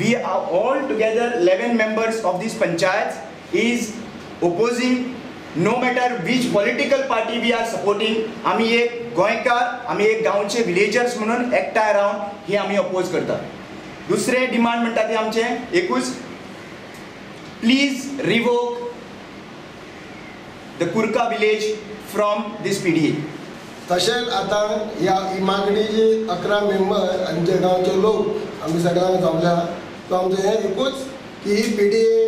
we are all together 11 members of this panchayat is opposing no matter which political party we are supporting. आम्ही एक गोंयकार, आम्ही एक गांवचे विलेजर्स म्हणून एकठांय रावन ही आम्ही अपोज करता. दुसरे डिमांड म्हणटा ते आमचे एकूच, please revoke the Kurka village from this PDA. तशेंच आतां ह्या मागणी जी 11 मेंबर आमचे गांवचे लोक आमी सगळ्यांक जमल्या, तो आमचो हें एकूच की ही PDA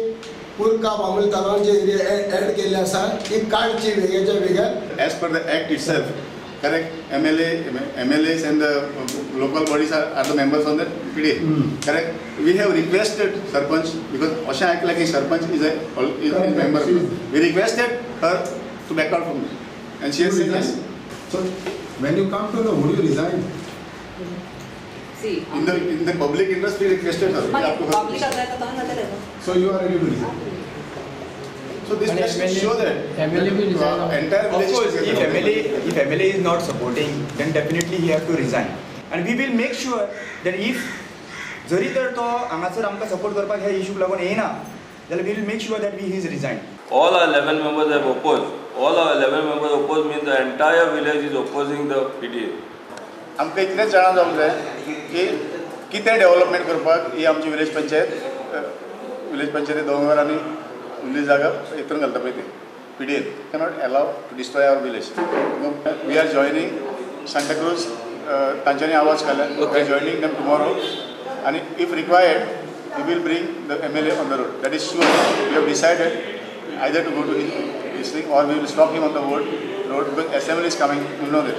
कुर्का बांबोळी तालुक्याचे एरिया एड केल्ले आसा ही काडची वेगळ्याच्या वेगळ्या. As per the act itself, correct, MLAs and the local bodies are the members on the PDA, correct. We have requested Sarpanch, because अशें आयकलां की Sarpanch is a member. We requested her to back out from it, and she has said yes. So when you come to know, would you resign? See, in the public interest, we requested her. So you are ready to resign. So this just show that MLA will resign. entire Of village course, together. if MLA is not supporting, then definitely he have to resign. And we will make sure that if जरी तर तो हांगासर आमकां support करपाक ह्या इश्यूक लागून येना, जाल्यार we will make sure that he is resigned. All our 11 members have opposed. All our 11 members opposed means the entire village is opposing the PDA. आमकां इतलेंच जाणा जावंक जाय की कितें डेव्हलपमेंट करपाक ही आमची विलेज पंचायती दोंगर आनी उरली जागा हितून घालता पळय ती PDA cannot allow to destroy our village. We are joining Santa Cruz, तांच्यांनी आवाज काडला. We are joining them tomorrow, and if required, we will bring the MLA on the road. That is sure. We have decided either to go to his thing or we will stop him on the road because assembly is coming. You know that.